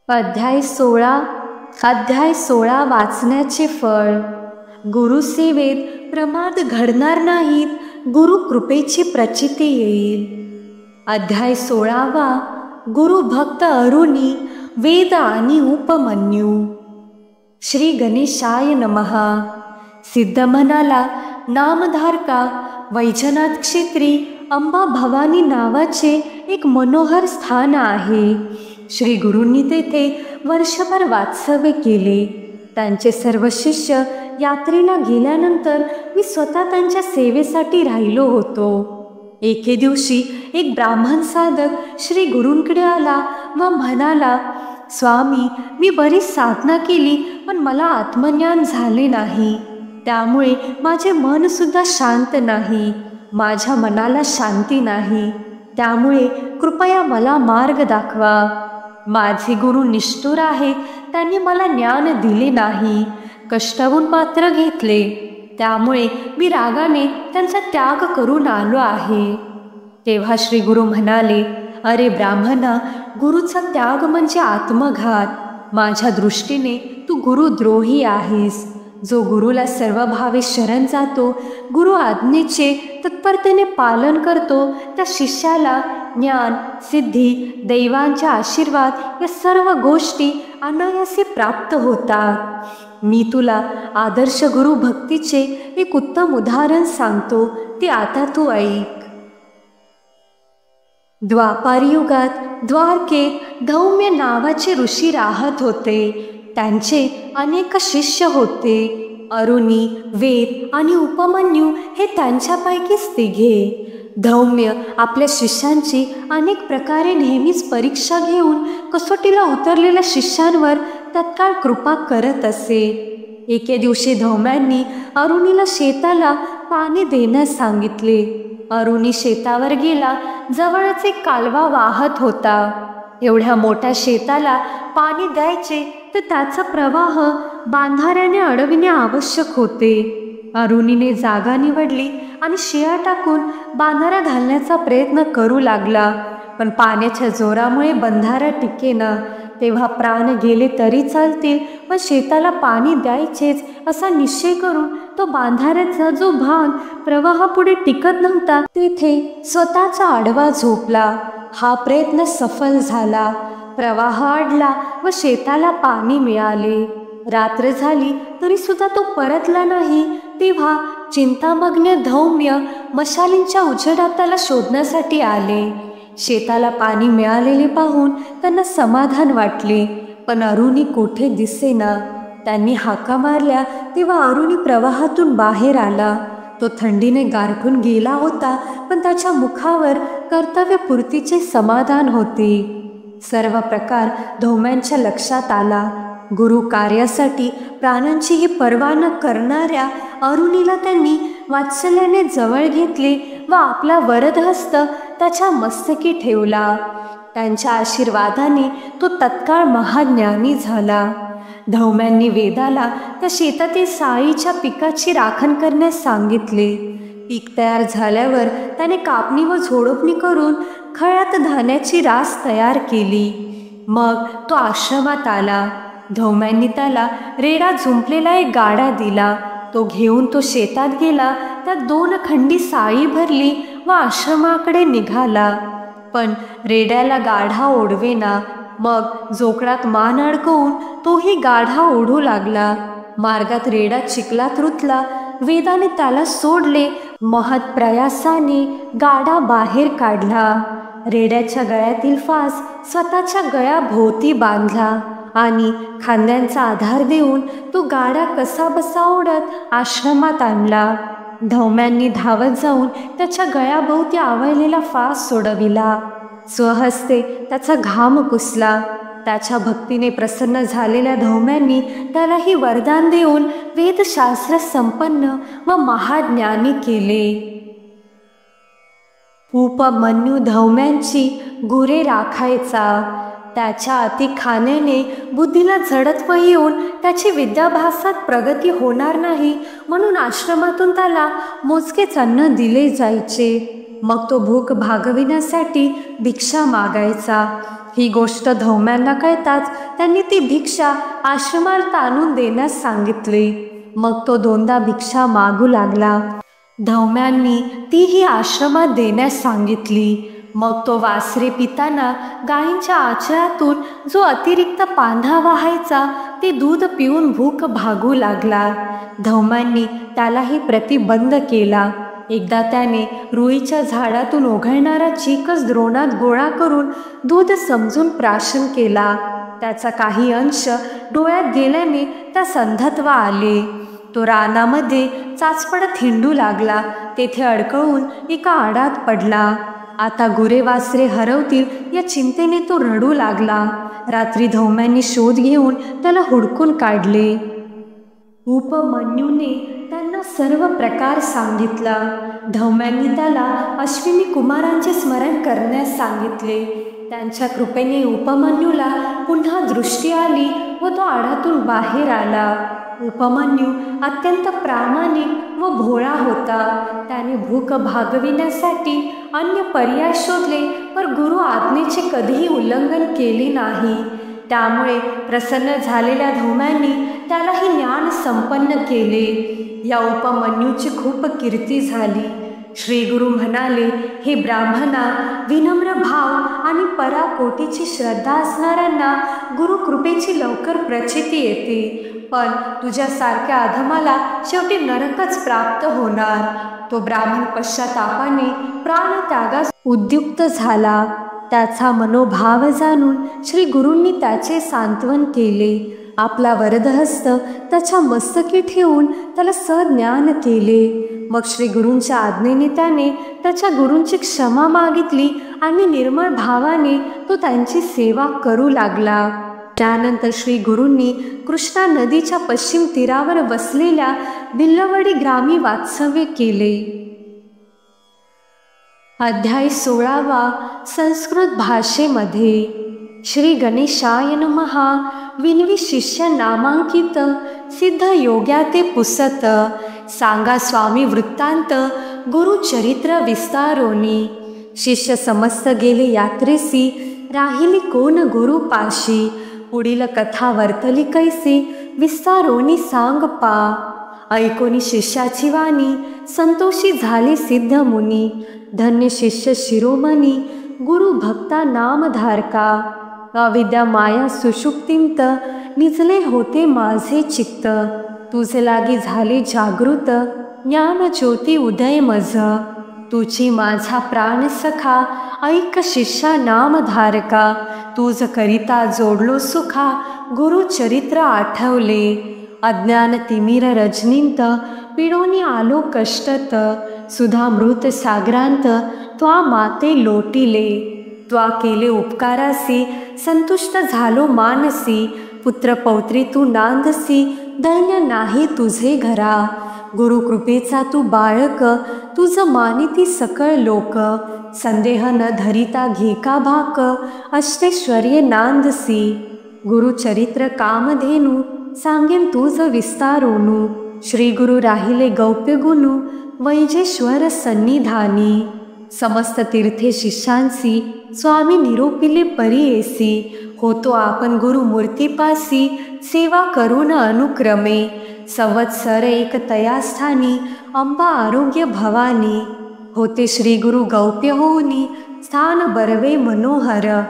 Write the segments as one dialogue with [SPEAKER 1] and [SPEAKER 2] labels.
[SPEAKER 1] अध्याय 16 वाचण्याचे फळ. गुरुसेवेत प्रमाद घडणार नाहीत, गुरु कृपेची प्रचिती येईल. अध्याय 16 गुरु भक्त अरुणी, वेद आणि उपमन्यू. श्री गणेशाय नमः. सिद्ध म्हणाला, नामधारका वैजनाथ क्षेत्री अंबा भवानी नावाचे एक मनोहर स्थान आहे. श्री गुरूंनी तेथे वर्षभर वास्तव्य केले. त्यांचे सर्व शिष्य यात्रेला गेल्यानंतर मी स्वतः त्यांच्या सेवेसाठी राहिलो होतो. एके दिवशी एक ब्राह्मण साधक श्री गुरूंकडे आला व म्हणाला, स्वामी, मी बरीच साधना केली पण मला आत्मज्ञान झाले नाही. त्यामुळे माझे मन सुद्धा शांत नाही. माझ्या मनाला शांती नाही. त्यामुळे कृपया मला मार्ग दाखवा. माझे गुरु निष्ठुर आहेत. त्यांनी मला ज्ञान दिले नाही, कष्टावून मात्र घेतले. त्यामुळे मी रागाने त्यांचा त्याग करून आलो आहे. तेव्हा श्री गुरु म्हणाले, अरे ब्राह्मणा, गुरुचा त्याग म्हणजे आत्मघात. माझ्या दृष्टीने तू गुरुद्रोही आहेस. जो गुरुला सर्व भावे शरण जातो, गुरु आज्ञेचे तत्परतेने पालन करतो, त्या शिष्याला ज्ञान, सिद्धी, दैवांचा आशीर्वाद या सर्व गोष्टी अनायासे प्राप्त होतात. मी तुला आदर्श गुरु भक्तीचे एक उत्तम उदाहरण सांगतो, ते आता तू ऐक. द्वापार युगात द्वारकेत धौम्य नावाचे ऋषी राहत होते. त्यांचे अनेक शिष्य होते. अरुणी, वेद आणि उपमन्यू हे त्यांच्यापैकीच तिघे. धौम्य आपल्या शिष्यांची अनेक प्रकारे नेहमीच परीक्षा घेऊन कसोटीला उतरलेल्या शिष्यांवर तत्काळ कृपा करत असे. एके दिवशी धौम्यांनी अरुणीला शेताला पाणी देण्यास सांगितले. अरुणी शेतावर गेला. जवळच एक कालवा वाहत होता. एवढ्या मोठ्या शेताला पाणी द्यायचे तर त्याचा प्रवाह बांधाऱ्याने अडविणे आवश्यक होते. अरुणीने जागा निवडली आणि शिया टाकून बांधारा घालण्याचा प्रयत्न करू लागला. पण पाण्याच्या जोरामुळे बंधारा टिकेना. तेव्हा प्राण गेले तरी चालतील, पण शेताला पाणी द्यायचेच असा निश्चय करून तो बांधाऱ्याचा जो भाग प्रवाहापुढे टिकत नव्हता तेथे स्वतःचा आडवा झोपला. हा प्रयत्न सफल झाला. प्रवाह अडला व शेताला पाणी मिळाले. रात्र झाली तरी सुद्धा तो परतला नाही. तेव्हा चिंतामग्न धौम्य मशालींच्या उजेडात त्याला शोधण्यासाठी आले. शेताला पाणी मिळालेले पाहून त्यांना समाधान वाटले, पण अरुणी कोठे दिसेना. त्यांनी हाका मारल्या तेव्हा अरुणी प्रवाहातून बाहेर आला. तो थंडीने गारठून गेला होता, पण त्याच्या मुखावर कर्तव्यपूर्तीचे समाधान होते. सर्व प्रकार धौम्यांच्या लक्षात आला. गुरु कार्यासाठी प्राणांचीही पर्वा न करणाऱ्या अरुणीला त्यांनी वात्सल्याने जवळ घेतले व आपला वरदहस्त त्याच्या मस्तकी ठेवला. त्यांच्या आशीर्वादाने तो तत्काळ महाज्ञानी झाला. धौम्यांनी वेदाला त्या शेतातील साळीच्या पिकाची राखण करण्यास सांगितले. पीक तयार झाल्यावर त्याने कापणी व झोडपणी करून खळ्यात धान्याची रास तयार केली. मग तो आश्रमात आला. धौम्यांनी त्याला रेडा झुंपलेला एक गाडा दिला. तो घेऊन तो शेतात गेला. त्यात 2 खंडी साळी भरली व आश्रमाकडे निघाला. पण रेड्याला गाढा ओढवेना. मग जोकडात मान अडकवून तोही गाढा ओढू लागला. मार्गात रेडा चिखलात रुतला. वेदाने त्याला सोडले. महत् प्रयासाने गाडा बाहेर काढला. रेड्याच्या गळ्यातील फास स्वतःच्या गळ्याभोवती बांधला आणि खांद्यांचा आधार देऊन तो गाडा कसाबसा ओढत आश्रमात आणला. धौम्यांनी धावत जाऊन त्याच्या गळ्याभोवती आवळलेला फास सोडविला. स्वहस्ते त्याचा घाम पुसला. त्याच्या भक्तीने प्रसन्न झालेल्या धौम्यांनी त्यालाही वरदान देऊन वेदशास्त्र संपन्न व महाज्ञानी केले. उपमन्यू धौम्यांची गुरे राखायचा. त्याच्या अति खाण्याने बुद्धीला जडत्व येऊन त्याची विद्याभ्यासात प्रगती होणार नाही, म्हणून आश्रमातून त्याला मोजकेच अन्न दिले जायचे. मग तो भूक भागविण्यासाठी भिक्षा मागायचा. ही गोष्ट धौम्यांना कळताच त्यांनी ती भिक्षा आश्रमात आणून देण्यास सांगितले. मग तो 2दा भिक्षा मागू लागला. धौम्यांनी तीही आश्रमात देण्यास सांगितली. मग तो वासरे पिताना गायींच्या आचरातून जो अतिरिक्त पान्हा वाहायचा ते दूध पिऊन भूक भागू लागला. धौम्यांनी त्यालाही प्रतिबंध केला. एकदा त्याने रुईच्या झाडातून ओघळणारा चिकच द्रोणात गोळा करून दूध समजून प्राशन केला. त्याचा काही अंश डोळ्यात गेल्याने त्या संधत्व आले. तो रानामध्ये चाचपडत हिंडू लागला. तेथे अडकळून एका आडात पडला. आता गुरे वासरे हरवतील या चिंतेने तो रडू लागला. रात्री धौम्यांनी शोध घेऊन त्याला हुडकून काढले. उपमन्यूने त्यांना सर्व प्रकार सांगितला. धौम्यांनी त्याला अश्विनी कुमारांचे स्मरण करण्यास सांगितले. त्यांच्या कृपेने उपमन्यूला पुन्हा दृष्टी आली व तो आडातून बाहेर आला. उपमन्यू अत्यंत प्रामाणिक व भोळा होता. त्याने भूक भागविण्यासाठी अन्य पर्याय शोधले, पण गुरु आज्ञेचे कधीही उल्लंघन केले नाही. त्यामुळे प्रसन्न झालेल्या धौम्यांनी त्यालाही ज्ञान संपन्न केले. या उपमन्यूची खूप कीर्ती झाली. श्री गुरु म्हणाले, हे ब्राह्मणा, विनम्र भाव आणि पराकोटीची श्रद्धा असणाऱ्यांना गुरुकृपेची लवकर प्रचिती येते. पण तुझ्यासारख्या अधमाला शेवटी नरकच प्राप्त होणार. तो ब्राह्मण पश्चातापाने प्राणत्यागास उद्युक्त झाला. त्याचा मनोभाव जाणून श्री गुरूंनी त्याचे सांत्वन केले. आपला वरदहस्त त्याच्या मस्तकी ठेवून त्याला सज्ञान केले. मग श्री गुरूंच्या आज्ञेने त्याने त्याच्या गुरूंची क्षमा मागितली आणि निर्मळ भावाने तो त्यांची सेवा करू लागला. त्यानंतर श्री गुरूंनी कृष्णा नदीच्या पश्चिम तीरावर वसलेल्या भिल्लवडी ग्रामी वास्तव्य केले. अध्याय 16 संस्कृत भाषेमध्ये. श्री गणेशाय नमः. विनवी शिष्य नामांकित सिद्ध योग्या ते पुसत. सांगा स्वामी वृत्तांत गुरुचरित्र विस्तारोनी. शिष्य समस्त गेले यात्रेसी, राहिली कोण गुरुपाशी. पुढील कथा वर्तली कैसी, विस्तारोनी सांग पा. ऐकोनी शिष्याची वाणी, संतोषी झाले सिद्ध मुनी. धन्य शिष्य शिरोमणी, गुरु भक्ता नामधारका. अविद्या माया सुषुप्तींत, निजले होते माझे चित्त. तुझे लागी झाले जागृत, ज्ञान ज्योती उदय मज. तुझी माझा प्राण सखा, ऐक शिष्या नामधारका. तुझ करिता जोडलो सुखा, गुरुचरित्र आठवले. अज्ञान तिमिर रजनींत, पिडोनी आलो कष्टत. सुधामृत सागरांत, त्वा माते लोटिले. त्वा केले उपकारासी, संतुष्ट झालो मानसी. पुत्र पौत्री तू नांदसी, धन्य नाही तुझे घरा. गुरुकृपेचा तू बाळक, तुझ मानिती सकळ लोक. संदेह न धरिता घेका भाक, अष्टेश्वर्ये नांदसी. गुरुचरित्र कामधेनू, सांगेन तुझ विस्तारोनू. श्री गुरु राहिले गौप्य गुणू, वैजेश्वर सन्निधानी. समस्त तीर्थे शिष्यांसी, स्वामी निरोपिले परियेसी. होतो आपण गुरु मूर्तीपासी, सेवा करून अनुक्रमे. संवत्सर एक तयास्थानी, अंबा आरोग्य भवानी. होते श्री गुरु गौप्य होनी, स्थान बरवे मनोहर.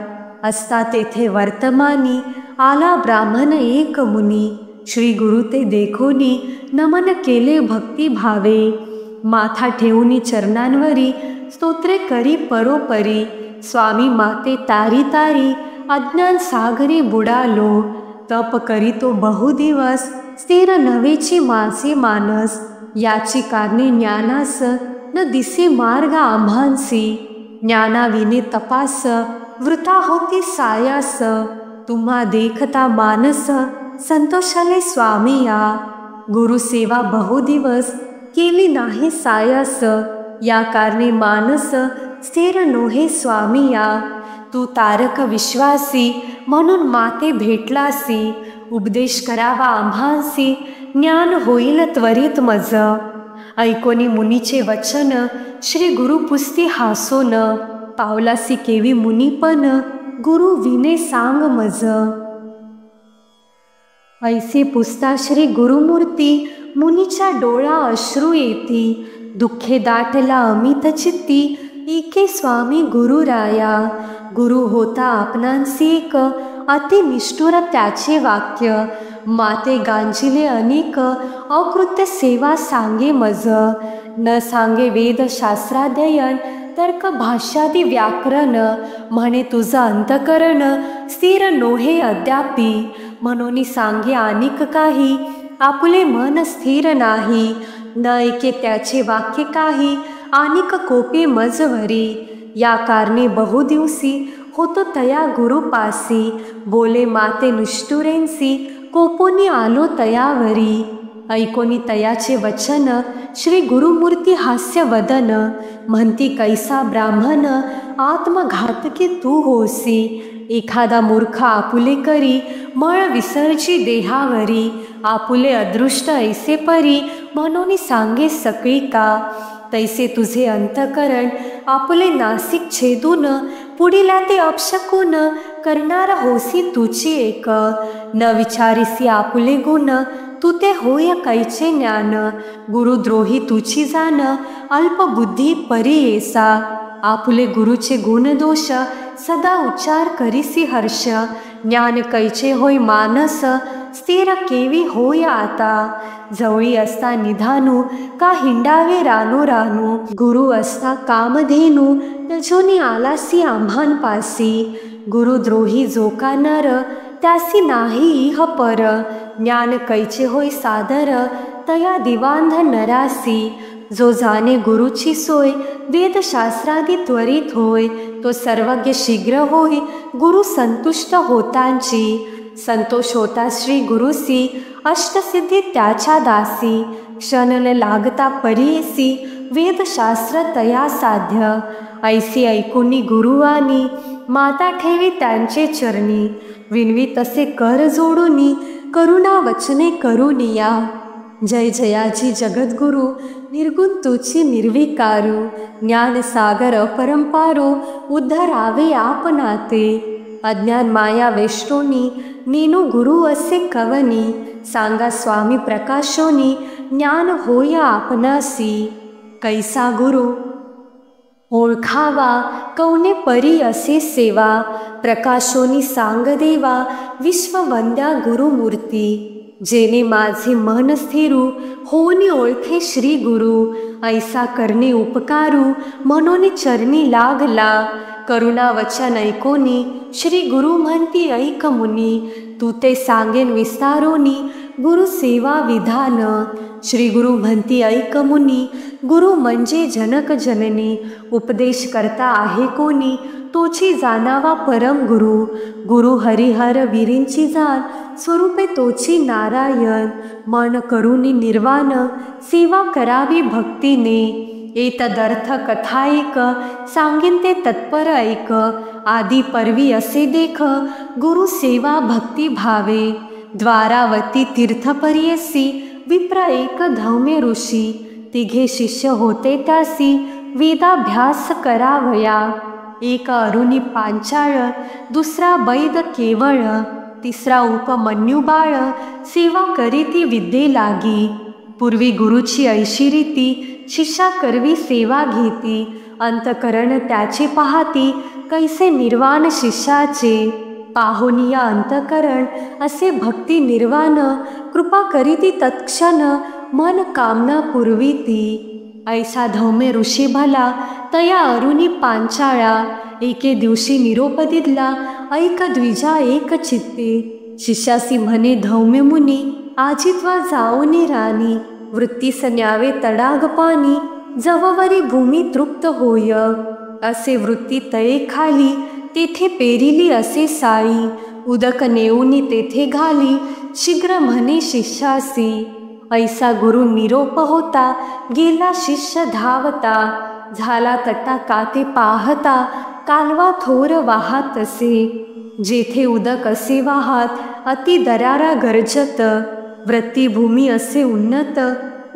[SPEAKER 1] असता तेथे वर्तमानी, आला ब्राह्मण एक मुनी. श्री गुरु ते देखोनी, नमन केले भक्ती भावे. माथा ठेवूनी चरणांवरी, स्तोत्रे करी परोपरी. स्वामी माते तारी तारी, अज्ञान सागरी बुडालो. तप करीतो बहुदिवस, स्थिर नव्हेची माझे मानस. याची कारणे ज्ञानास, न दिसे मार्ग आम्हांसी. ज्ञानाविने तपास, वृथा होती सायास. तुम्हा देखता मानस, संतोषाले स्वामी या. गुरुसेवा बहुदिवस, केली नाही सायास. या कारणे मानस, स्थिर नोहे स्वामी या. तू तारक विश्वासी, म्हणून माते भेटलासी. उपदेश करावा आम्हांसी, ज्ञान होईल त्वरित मज. ऐकोनी मुनीचे वचन, श्री गुरु पुस्ती हासोन, पावलासी केवी मुनीपन, गुरु विने सांग मज. ऐसे पुसता श्री गुरुमूर्ती, मुनीच्या डोळा अश्रू येती. दुःखे दाटला अमित चित्ती, एके स्वामी गुरुराया. गुरु होता आपणांसी एक, अति निष्ठुर त्याचे वाक्य. माते गांजिले अनेक, अकृत्य सेवा सांगे मज. न सांगे वेदशास्त्राध्ययन, तर्क भाष्यादी व्याकरण. म्हणे तुझं अंतकरण, स्थिर नोहे अद्यापी. म्हणून सांगे अनेक काही, आपुले मन स्थिर नाही. न ऐके त्याचे वाक्य काही, अनेक कोपे मजवरी. या कारणे बहुदिवसी, होतो तया गुरुपासी. बोले माते निष्ठुरेंसी, कोपोनी आलो तयावरी. ऐकोनी तयाचे वचन, श्री गुरुमूर्ती हास्य वदन. म्हणती कैसा ब्राह्मण, आत्मघातकी तू होसी. एखादा मूर्ख आपुले करी, मळ विसर्जी देहावरी. आपुले अदृष्ट ऐसे परी, म्हणून सांगे सकळी का. तैसे तुझे अंतकरण, आपुले नासिक छेदून. पुढीला ते अपशकून, करणार होसी तुची एक. न विचारिसी आपुले गुण, तू ते होय कैचे ज्ञान. गुरुद्रोही तुची जाण, अल्पबुद्धी परी येसा. आपुले गुरुचे गुणदोष, सदा उच्चार करीसी हर्ष. ज्ञान कैचे होय मानस, स्थिर केवी होय आता. जवळी असता निधानू, का हिंडावे रानो रानू. गुरु असता कामधेनू, तजोनी आलासी आम्हांपासी. गुरुद्रोही जो का नर, त्यासी नाही इह पर. ज्ञान कैचे होय सादर, तया दिवांध नरासी. जो जाणे गुरुची सोय, वेदशास्त्रादी त्वरित होय. तो सर्वज्ञ शीघ्र होय, गुरु संतुष्ट होतांची. संतोष होता श्री गुरुसी, अष्टसिद्धी त्याच्या दासी. क्षण लागता परीसी, वेदशास्त्र तया साध्य. ऐसी ऐकुनी गुरुवानी, माता ठेवी त्यांचे चरणी. विनवी तसे कर जोडुनी, करुणा वचने करुनिया. जय जयाची जगद्गुरु, निर्गुण तुची निर्विकारू. ज्ञान सागर अपरंपारो, उद्धरावे आपणाते. अज्ञान माया वेष्टोनी, नेनो गुरु असे कवनी. सांगा स्वामी प्रकाशोनी, ज्ञान होय आपणासी. कैसा गुरु ओळखावा, कौने परी असे सेवा. प्रकाशोनी सांग देवा, विश्ववंद्या गुरुमूर्ती. जेने माझे मन स्थिरू, होनी ओळखे श्री गुरु. ऐसा करणे उपकारू, म्हणून चरणी लागला. करुणा वचन ऐकोनी, श्री गुरु म्हणती ऐक मुनी. तू ते सांगेन विस्तारोनी, गुरु सेवा विधान. श्री गुरु म्हणती ऐक मुनी, गुरु म्हणजे जनक जननी. उपदेश करता आहे कोणी, तोची जाणावा परम गुरु. गुरु हरिहर वीरींची जाण, स्वरूपे तोची नारायण. मन करुनी निर्वाण, सेवा करावी भक्तीने. एतदर्थ कथा एक, सांगेन ते तत्पर ऐक. आदी परवी असे देख, गुरु सेवा भक्ती भावे. द्वारावती तीर्थपर्यसी, विप्र एक धौम्य ऋषी. तिघे शिष्य होते त्यासी, वेदाभ्यास करावया. एक अरुणी पांचाळ, दुसरा वैद केवळ. तिसरा उपमन्यू बाळ, सेवा करीती विद्ये लागी. पूर्वी गुरुची ऐशी रीती, शिष्या करवी सेवा घेती. अंतकरण त्याचे पाहती, कैसे निर्वाण शिष्याचे. पाहुनिया अंतकरण, असे भक्ती निर्वाण. कृपा करीती तत्क्षण, मन कामना पुरविती. ऐसा धौम्य ऋषी भला, तया अरुणी पांचाळा. एके दिवशी निरोप दिला, ऐक द्विजा एक चित्ते. शिष्यासी म्हणे धौम्य मुनी, आजित्वा जाओनी राणी. वृत्तीस न्यावे तडाग पाणी, जववरी भूमी तृप्त होय. असे वृत्ती तळे खाली, तेथे पेरिली असे साळी. उदक नेऊनी तेथे घाली, शीघ्र म्हणे शिष्यासी. ऐसा गुरु निरोप होता, गेला शिष्य धावता. झाला तटा काते पाहता, कालवा थोर वाहात असे. जेथे उदक असे वाहात, अति दरारा गर्जत. वृत्तीभूमी असे उन्नत,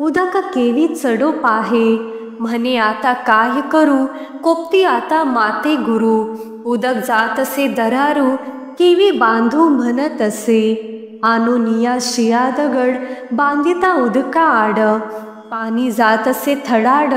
[SPEAKER 1] उदक केवी चढो पाहे. म्हणे आता काय करू, कोपती आता माते गुरु. उदक जात असे दरारू, केवी बांधू म्हणत असे. आणूनिया शिया दगड, बांधिता उदका आड. पाणी जात असे थडाड,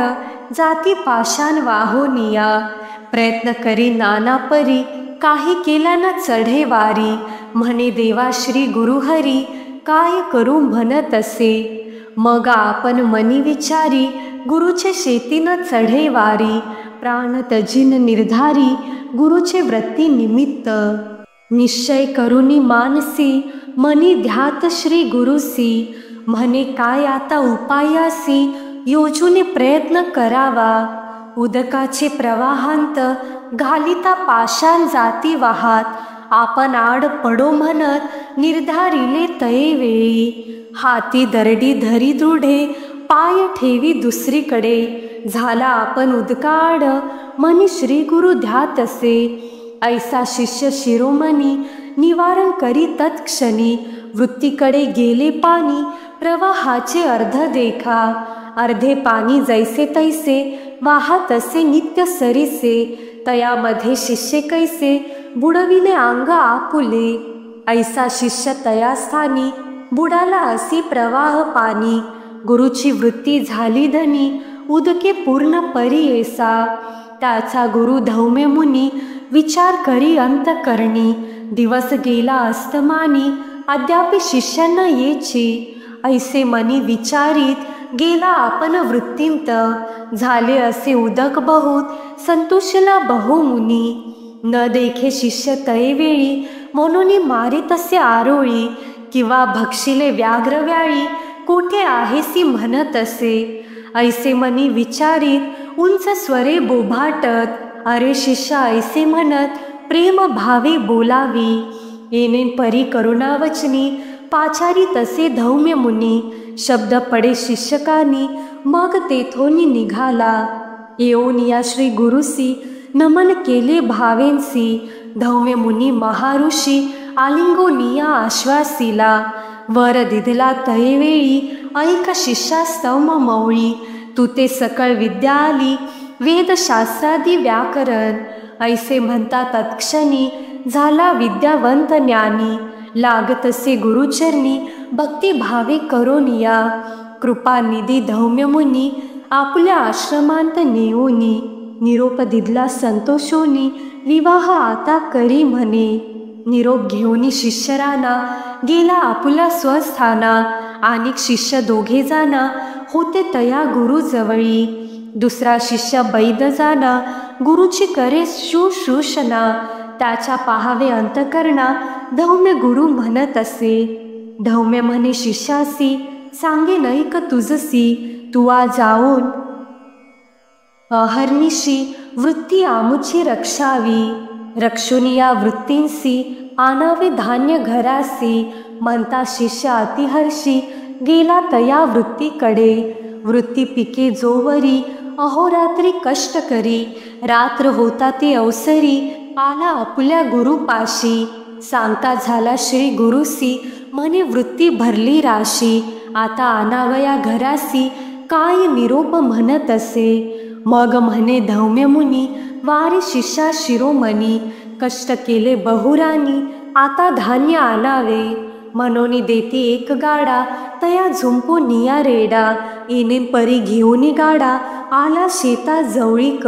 [SPEAKER 1] जाती पाषाण वाहोनिया. प्रयत्न करी नाना परी, काही केला न चढे वारी. म्हणे देवा श्री गुरुहरी, काय करू म्हणत असे. मग आपण मनी विचारी, गुरुचे शेतीन चढे वारी. प्राण तजिन निर्धारी, गुरुचे व्रती निमित्त. निश्चय करुनी मानसी, मनी ध्यात श्री गुरुसी. म्हणे काय आता उपायासी, योजूने प्रयत्न करावा. उदकाचे प्रवाहांत, घालिता पाषाण जाती वाहात. आपण आड पडो म्हणत, निर्धारिले तये वेळी. हाती दरडी धरी दृढे, पाय ठेवी दुसरीकडे. झाला आपण उदकाआड, मनी श्री गुरु ध्यात असे. ऐसा शिष्य शिरोमणी, निवारण करी तत्क्षणी. वृत्तीकडे गेले पाणी, प्रवाहाचे अर्ध देखा. अर्धे पाणी जैसे तैसे, वाहत असे नित्य सरीसे. तयामध्ये शिष्य कैसे, बुडविले अंग आपुले. ऐसा शिष्य तया स्थानी, बुडाला असी प्रवाह पाणी. गुरुची वृत्ती झाली धनी, उदके पूर्ण परियेसा. त्याचा गुरु धौम्य मुनी, विचार करी अंतकरणी. दिवस गेला अस्तमानी, अद्याप शिष्यांना येची. ऐसे मनी विचारित, गेला आपण वृत्तींत. झाले असे उदक बहुत, संतोषला बहुमुनी. न देखे शिष्य तयवेळी, म्हणून मारे तसे आरोळी. किंवा भक्षिले व्याघ्र व्याळी, कोठे आहेसी म्हणत असे. ऐसे मनी विचारित, उंच स्वरे बोभाटत. अरे शिष्य ऐसे म्हणत, प्रेम भावे बोलावी. येणेन परी करुणावचनी, पाचारी तसे धौम्य मुनी. शब्द पडे शिष्यकानी, मग तेथोनी निघाला. येऊन या श्री गुरुसी, नमन केले भावेंसी. धौम्य मुनी महाऋषी, आलिंगोनिया आश्वासीला. वर दिदला तयवेळी, ऐक शिष्यास्तव मौळी. तू ते सकळ विद्या आली, वेदशास्त्रादी व्याकरण. ऐसे म्हणता तत्क्षणी, झाला विद्यावंत ज्ञानी. लागतसे गुरुचरणी, भक्ती भावे करोनिया. कृपानिधी धौम्य मुनी, आपल्या आश्रमांत नेऊनी. निरोप दिदला संतोषोनी, विवाह आता करी म्हणे. निरोप घेऊनी शिष्यराना, गेला आपुला स्वस्थाना. अनेक शिष्य दोघे जाना, होते तया गुरु जवळी. दुसरा शिष्य बैद जाना, गुरुची करे शुश्रूषणा. त्याच्या पाहावे अंतकरणा, धौम्य गुरु म्हणत असे. धौम्य म्हणे शिष्यासी, सांगे नैक तुझसी. तुवा जाऊन अहर्निशी, वृत्ती आमुची रक्षावी. रक्षुनी या वृत्तींसी, आणावे धान्य घरासी. म्हणता शिष्य अतिहर्षी, गेला तया वृत्तीकडे. वृत्ती पिके जोवरी, अहोरात्री कष्ट करी. रात्र होता ते अवसरी, आला आपुल्या गुरुपाशी. सांगता झाला श्री गुरुसी, म्हणे वृत्ती भरली राशी. आता आणावया घरासी, काय निरोप म्हणत असे. मग म्हणे धौम्य मुनी, वारी शिष्या शिरोमणी. कष्ट केले बहुरानी, आता धान्य आणावे. मनोनी देती एक गाडा, तया झुंपो निया रेडा. येणे परी घेऊनी गाडा, आला शेता जवळीक.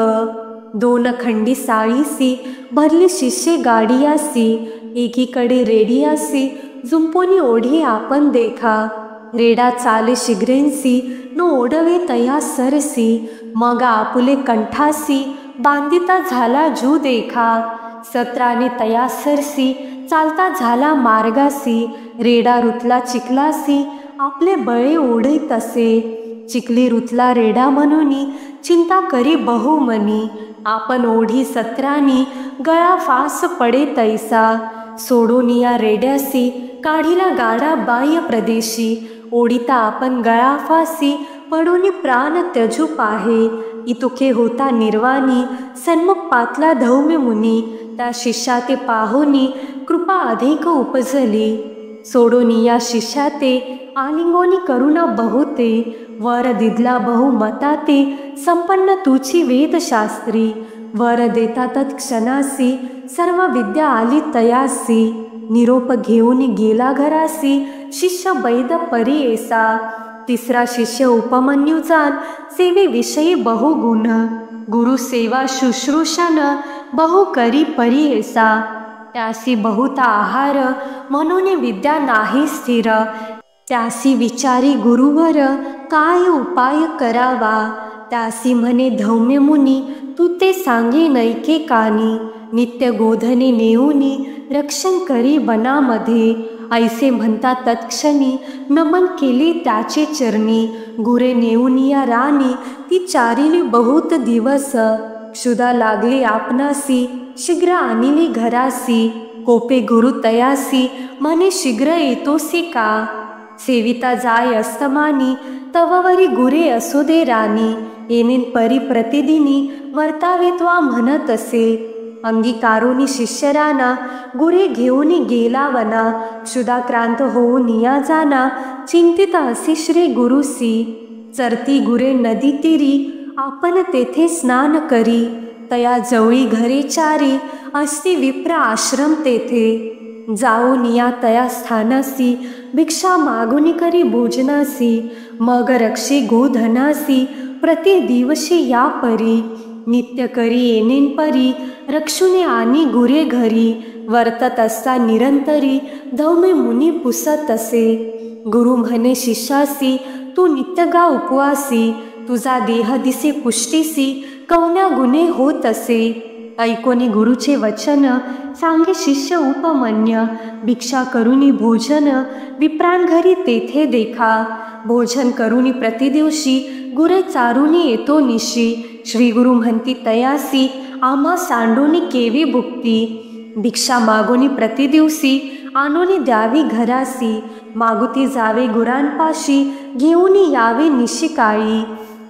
[SPEAKER 1] दोन खंडी साळीसी, भरली शिष्ये गाडियासी. एकीकडे रेडियासी, झुंपोनी ओढी आपण देखा. रेडा चाले शिग्रेंसी, न ओढवे तया सरसी. मग आपुले कंठासी, बांधिता झाला जू देखा. सत्राने तया सरसी, चालता झाला मार्गासी. रेडा रुतला चिखलासी, आपले बळे ओढीत असे. चिखली रुतला रेडा म्हणूनी, चिंता करी बहुमनी. आपण ओढी सत्रानी, गळा फास पडे तैसा. सोडून या रेड्यासी, काढीला गाडा बाह्य प्रदेशी. ओढिता आपण गळा फासी, पडूनी प्राण त्यजू पाहे. इतुके होता निर्वाणी, सन्मुख पातला धौम्य मुनी. त्या शिष्या ते पाहोनी, कृपा अधिक उपजली. सोडून या शिष्या ते, आलिंगोनी करुणा बहुते. वर दिदला बहुमता ते संपन्न तुची वेदशास्त्री, वर देता तत्क्षणासी सर्व विद्या आली तयासी, निरोप घेऊन गेला घरासी शिष्य वैद परियेसा, तिसरा शिष्य उपमन्यू जाण सेवेविषयी बहुगुण, गुरु सेवा शुश्रूषण बहु करी परियेसा, त्यासी बहुत आहार म्हणून विद्या नाही स्थिर, त्यासी विचारी गुरुवर काय उपाय करावा, त्यासी म्हणे धौम्य मुनी तू ते सांगे नैके कानी, नित्य गोधने नेऊनी रक्षण करी वनामध्ये, ऐसे म्हणता तत्क्षणी नमन केले त्याचे चरणी, गुरे नेऊन या राणी ती चारिली बहुत दिवस, क्षुधा लागली आपणासी शीघ्र आणिली घरासी, कोपे गुरु तयासी म्हणे शीघ्र येतोसी का, सेविता जाय अस्तमानी तववरी गुरे असो दे राणी, येणेन परी प्रतिदिनी वर्तावे त्वा म्हणत असे, अंगीकारोनी शिष्यराना गुरे घेऊन गेला वना, क्षुधाक्रांत होऊन या जाना चिंतित असे श्री गुरुसी, चरती गुरे नदी तीरी आपण तेथे स्नान करी, तया जवळी घरे चारी असती विप्र आश्रम तेथे, जाऊन या तया स्थानासी भिक्षा मागुनी करी भोजनासी, मग रक्षी गोधनासी प्रति दिवशी या परी, नित्य करी येणेन परी रक्षुने आणि गुरे घरी, वर्तत असता निरंतरी धौम्य मुनी पुसत असे, गुरु म्हणे शिष्यासी तू नित्य गा उपवासी, तुझा देह दिसे पुष्टीसी कवन्या गुणे होत असे, ऐकोनी गुरुचे वचन सांगे शिष्य उपमन्य, भिक्षा करुनी भोजन विप्राण घरी तेथे देखा, भोजन करुनी प्रतिदिवशी गुरे चारुनी येतो निशी, श्री गुरु म्हणती तयासी आम्हा सांडोनी केवी भुक्ती, भिक्षा मागोनी प्रतिदिवशी आणोनी द्यावी घरासी, मागुती जावे गुरांपाशी घेऊनी यावे निशिकाळी,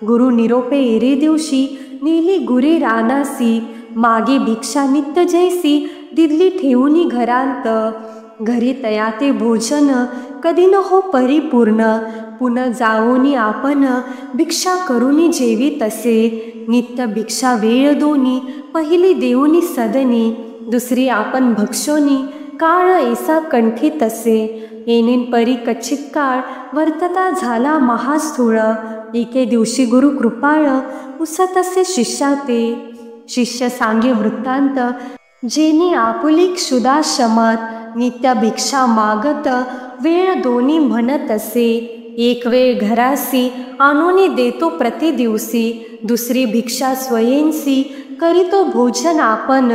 [SPEAKER 1] गुरु निरोपे एरे दिवशी नेली गुरे रानासी, मागे भिक्षा नित्य जैसी दिदली ठेवूनी घरांत, घरी तया ते भोजन कधी न हो परिपूर्ण, पुन्हा जावोनी आपण भिक्षा करुनी जेवी तसे, नित्य भिक्षा वेळ दोनी पहिली देऊनी सदनी, दुसरी आपण भक्षोनी काळ ऐसा कंठी तसे, येणेन परी कच्चित काळ वर्तता झाला महास्थूळ, एके दिवशी गुरु कृपाळ उसत असे शिष्या ते, शिष्य सांगे वृत्तांत जेने आपुली क्षुधाश्रमात नित्य भिक्षा मागत वेळ दोन्ही म्हणत असे, एक वेळ घरासी आणूनी देतो प्रतिदिवसी, दुसरी भिक्षा स्वयंसी करीतो भोजन आपण,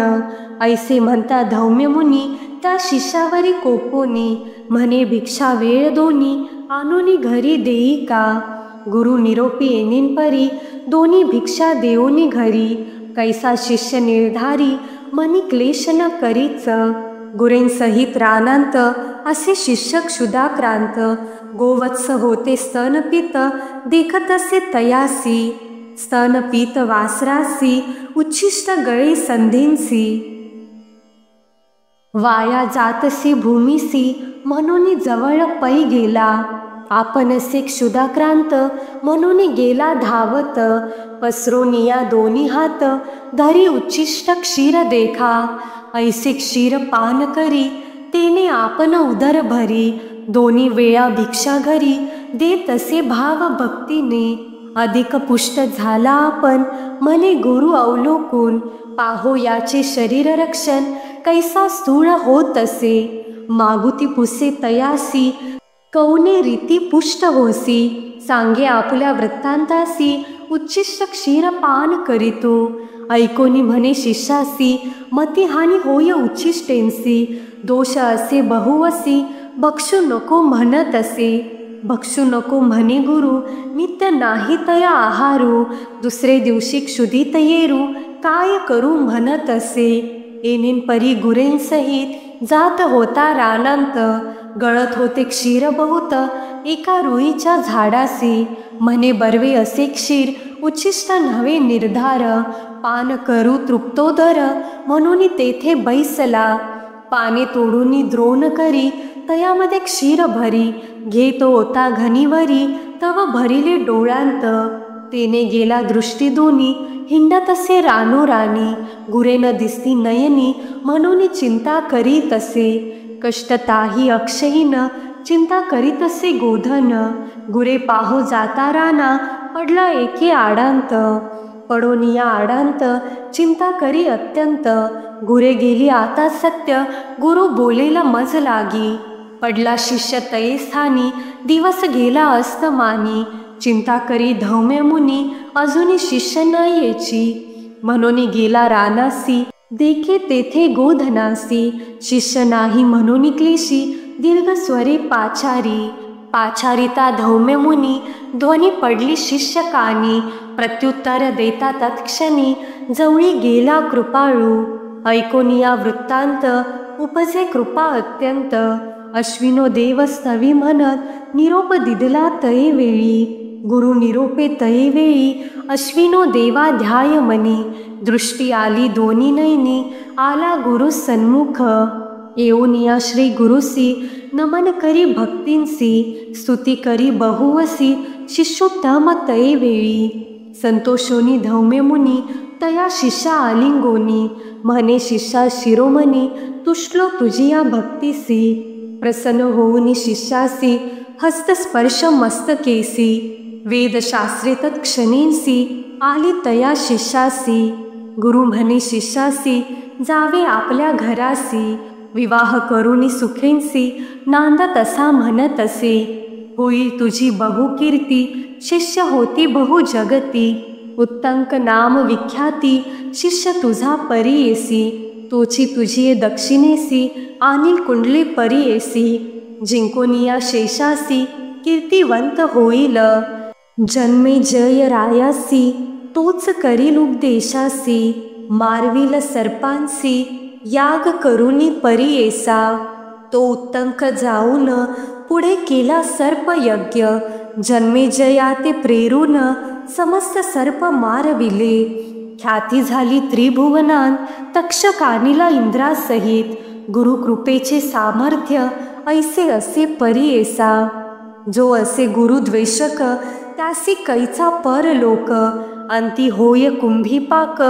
[SPEAKER 1] ऐसे म्हणता धौम्य मुनी त्या शिष्यावरी कोपोनी, म्हणे भिक्षा वेळ दोन्ही आणूनी घरी देई का, गुरु निरोपी येणेन परी दोन्ही भिक्षा देऊनी घरी, कैसा शिष्य निर्धारी मनी क्लेश न करीच, गुरेंसहित रानांत असे शिष्य क्षुधाक्रांत, गोवत्स होते स्तनपित देखत असे तयासी, स्तनपित वासरासी उच्छिष्ट गळे संधींसी, वाया जातसी भूमीसी म्हणून जवळ पै गेला, आपण असे क्षुधाक्रांत म्हणून गेला धावत, पसरोनिया दोन्ही हात धरी उच्छिष्ट क्षीर देखा, ऐसे क्षीर पान करी तेने आपण उदर भरी, दोन्ही वेळा भिक्षा घरी देत असे भाव भक्तीने, अधिक पुष्ट झाला आपण म्हणे गुरु अवलोकून, पाहो याचे शरीर रक्षण कैसा स्थूळ होत असे, मागुती पुसे तयासी कौने रीती पुष्ट होसी, सांगे आपुल्या वृत्तांतासी उच्छिष्ट क्षीर पान करीतो, ऐकोनी म्हणे शिष्यासी मतिहानी होय उच्छिष्टेंसी, दोष असे बहुवसी बक्षू नको म्हणत असे, बक्षू नको म्हणे गुरु नित्य नाही तया आहारू, दुसरे दिवशी क्षुधित येरू काय करू म्हणत असे, येणेन परी गुरेंसहित जात होता रानांत, गळत होते क्षीर बहुत एका रुईच्या झाडासी, म्हणे बर्वे असे क्षीर उच्छिष्ट नव्हे निर्धार, पान करू तृप्तोदर म्हणून तेथे बैसला, पाने तोडून द्रोण करी तयामध्ये क्षीर भरी, घेतो होता घनीवरी तव भरिले डोळ्यांत, तेने गेला दृष्टी दोन्ही, हिंडत असे रानोराणी, गुरे न दिसती नयनी, म्हणून चिंता करीत असे, कष्टताही अक्षयीन, चिंता करीत असे गोधन, गुरे पाहो जाता राना, पडला एके आडांत, पडोनिया आडांत, चिंता करी अत्यंत, गुरे गेली आता सत्य, गुरु बोलेला मज लागी, पडला शिष्य तये स्थानी, दिवस गेला अस्तमानी, चिंता करी धौम्य मुनी, अजूनी शिष्य न येची, म्हणून गेला रानासी, देखे तेथे गोधनासी, शिष्य नाही म्हणून क्लेशी, दीर्घ स्वरे पाचारी, पाचारिता धौम्य मुनी, ध्वनी पडली शिष्य कानी, प्रत्युत्तर देता तत्क्षणी, जवळी गेला कृपाळू, ऐकोनिया वृत्तांत, उपजे कृपा अत्यंत, अश्विनो देव स्तवी म्हणत, निरोप दिदला तये वेळी, गुरु निरोपे तये वेळी, अश्विनो देवा ध्याय मनी, दृष्टी आली दोन्ही नयनी, आला गुरु सन्मुख, येऊनिया श्री गुरुसी, नमन करी भक्तींसी, स्तुती करी बहुवसी, शिष्योत्तम तये वेळी, संतोषोनी धौम्य मुनी, तया शिष्या आलिंगोनी, म्हणे शिष्या शिरोमणी, तुष्लो तुझी या भक्तीसी, प्रसन्न होऊनी शिष्यासी, हस्तस्पर्श मस्तकेसी, वेदशास्त्रे तत्क्षणींसी, आली तया शिष्यासी, गुरु म्हणे शिष्यासी, जावे आपल्या घरासी, विवाह करुनी सुखेंसी, नांदत असा म्हणत असे, होईल तुझी बहुकीर्ती, शिष्य होती बहु जगती, उत्तंक नाम विख्याती, शिष्य तुझा परी येसी, तोची तुझी दक्षिणेसी, अनिल कुंडले परी येसी, जिंकोनिया शेषासी, कीर्तिवंत होईल, जन्मे जय रायासी, तोच करील उपदेशासी, मारविल सर्पांसी, याग करुनी परी येसा, तो उत्तंक जाऊन, पुढे केला सर्पयज्ञ, जन्मे जया ते प्रेरून, समस्त सर्प मारविले, ख्याती झाली त्रिभुवनांत, तक्षकानीला इंद्रासहित, गुरुकृपेचे सामर्थ्य, ऐसे असे परी येसा, जो असे गुरुद्वेषक, त्यासी कैचा परलोक, अंती होय कुंभीपाक,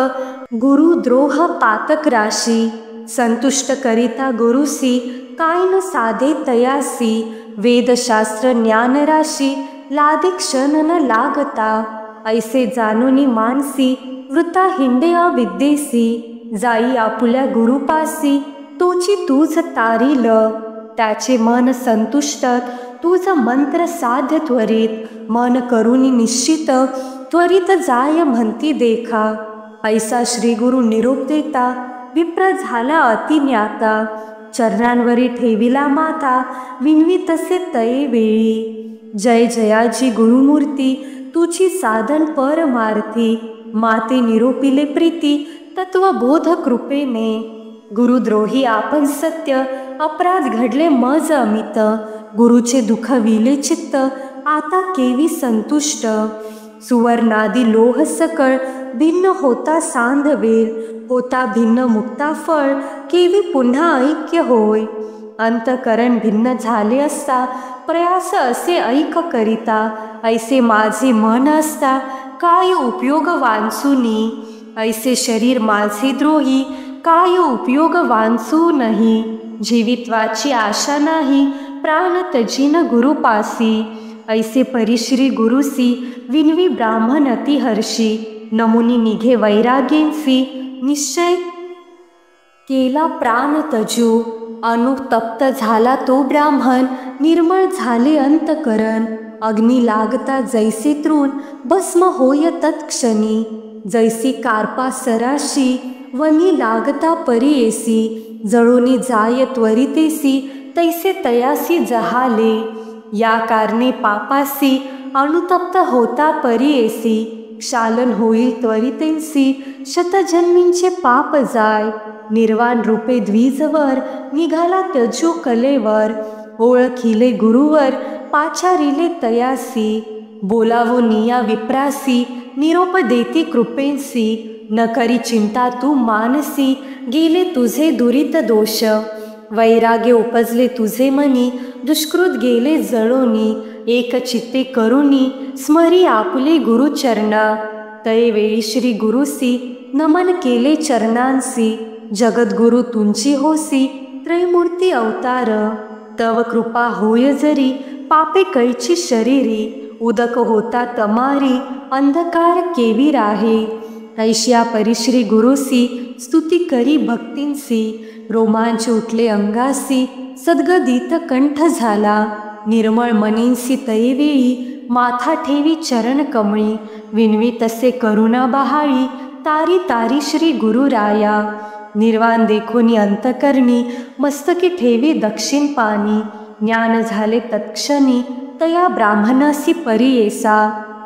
[SPEAKER 1] गुरुद्रोह पातक राशी, संतुष्ट करिता गुरुसी, काय न साधे तयासी, वेदशास्त्र ज्ञान राशी, लादे क्षण न लागता, ऐसे जाणूनी मानसी, वृता हिंडे अविद्येसी, जाई आपुल्या गुरुपासी, तोची तूज तारील, त्याचे मन संतुष्ट, तुझ मंत्र साध्य त्वरित, मन करुनी निश्चित, त्वरित जाय म्हणती देखा, ऐसा श्री गुरु निरोप देता, विप्र झाला अतिज्ञाता, चरणांवरी ठेविला माता, विनवी तसे तये वेळी, जय जयाची गुरुमूर्ती, तुझी साधन परमार्थी, माते निरोपिले प्रीती, तत्वबोध कृपेने, गुरुद्रोही आपण सत्य, अपराध घडले मज अमित, गुरुचे दुःख विले चित्त, आता केवी संतुष्ट, सुवर्णादी लोह सकळ, भिन्न होता सांधवेल, होता भिन्न मुक्ता फळ, केवी पुन्हा ऐक्य होय, अंतकरण भिन्न झाले असता, प्रयास असे ऐक करिता, ऐसे माझे मन असता, काय उपयोग वांचुनी, ऐसे शरीर माझे द्रोही, काय उपयोग वांचू नाही, जीवित्वाची आशा नाही, प्राण तजीन गुरुपासी, ऐसे परिश्री गुरुसी, विनवी ब्राह्मण अतिहर्षी, नमुनी निघे वैराग्येंसी, निश्चय केला प्राण तजू, अनुतप्त झाला तो ब्राह्मण, निर्मळ झाले अंतकरण, अग्नी लागता जैसे तृण, भस्म होय तत्क्षणी, जैसी कार्पा सराशी, वनी लागता परी येसी, जळोनी जाय त्वरितेसी, तैसे तयासी जहाले, या कारणे पापासी, अनुतप्त होता परी येसी, क्षालन होईल त्वरितेसी, शतजन्मींचे पाप जाय, निर्वाण रूपे द्विजवर, निघाला त्यजो कलेवर, ओळखिले गुरुवर, पाचारिले तयासी, बोलावो निया विप्रासी, निरोप देती कृपेंसी, न करी चिंता तू मानसी, गेले तुझे दुरित दोष, वैराग्य उपजले तुझे मनी, दुष्कृत गेले जळोनी, एक चित्ते करुणी स्मरी आपुले गुरुचरणा। तैवेळी श्री गुरुसी नमन केले चरणांसी, जगद्गुरु तुंची होसी त्रैमूर्ती अवतार। तव कृपा होय जरी पापे कैची शरीरी, उदक होता तमारी अंधकार केवी राहे। ऐशिया परिश्री गुरुसी स्तुती करी भक्तींसी, रोमांच उठले अंगासी सद्गदित कंठ झाला। निर्मळ मनींसी तैवेळी माथा ठेवी चरण कमळी, विनवी तसे करुणा बहाळी तारी तारी श्री गुरुराया। निर्वाण देखोनी अंतकरणी मस्तकी ठेवी दक्षिण पानी, ज्ञान झाले तत्क्षणी तया ब्राह्मणासी परियेसा।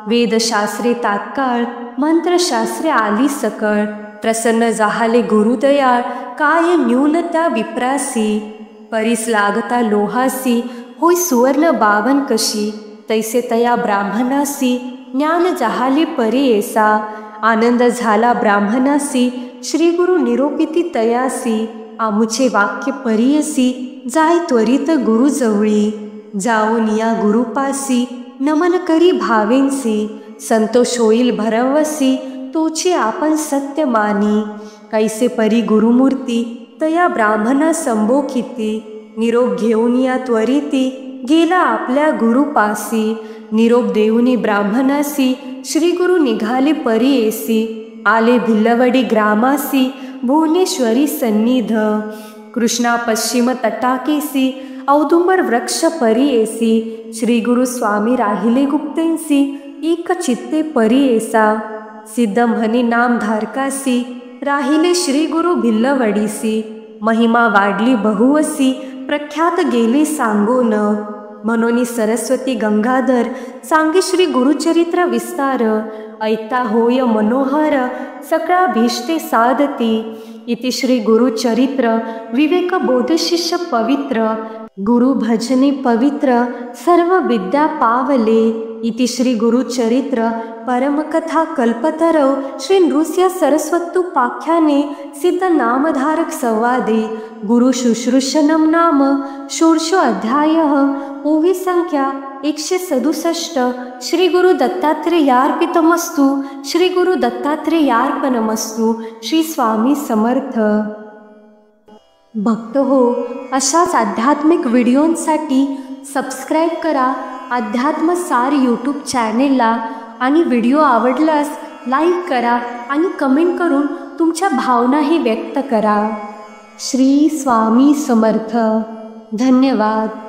[SPEAKER 1] वेदशास्त्रे तात्काळ मंत्रशास्त्रे आली सकळ, प्रसन्न जाहले गुरुदयाळ काय न्यून त्या विप्रासी। परीस लागता लोहासी होय सुवर्ण बावन कशी, तैसे तया ब्राह्मणासी ज्ञान जाहले परियेसा। आनंद झाला ब्राह्मणासी श्री गुरु निरोपिती तयासी, आमुचे वाक्य परियसी जाय त्वरित गुरुजवळी। जाऊन या गुरुपासी नमन करी भावेंसी, संतोष होईल भरवसी तोची आपण सत्य मानी। कैसे परी गुरुमूर्ती तया ब्राह्मणा संबोखिती, निरोप घेऊन या त्वरिती गेला आपल्या गुरुपासी। निरोप देऊनी ब्राह्मणासी श्री गुरु निघाले परियेसी, आले भिल्लवडी ग्रामासी भुवनेश्वरी सन्निध। कृष्णा पश्चिम तटाकेसी औदुंबर वृक्ष परियेसी, श्री गुरु स्वामी राहिले गुप्तेंसी एक चित्ते परियेसा। सिद्ध म्हणे नाम धारकासी राहिले श्री गुरु भिल्लवडीसी, महिमा वाढली बहुवसी प्रख्यात गेले सांगोन। म्हणून सरस्वती गंगाधर सांगे श्री गुरुचरित्र विस्तार, ऐकता होय मनोहर सकळा भीष्टे साधती। इति श्री गुरुचरित्र विवेक बोध शिष्य पवित्र, गुरु भजने पवित्र सर्व विद्या पावले। इति श्री गुरुचरित्र परमकथा कल्पतरौ श्री नृस्य सरस्वत्युपाख्याने सिद्ध नामधारक संवादे गुरु शुश्रूषणं नाम षोडशो अध्यायः। ओवी संख्या 167। श्री गुरु दत्तात्रेयार्पितमस्तु। श्री गुरु दत्तात्रेयार्पणमस्तु। श्री स्वामी समर्थ। भक्त हो, अशाच आध्यात्मिक व्हिडिओंसाठी सबस्क्राईब करा अध्यात्मसार यूट्यूब चॅनेलला, आणि व्हिडिओ आवडल्यास लाईक करा आणि कमेंट करून तुमच्या भावनाही व्यक्त करा। श्री स्वामी समर्थ। धन्यवाद।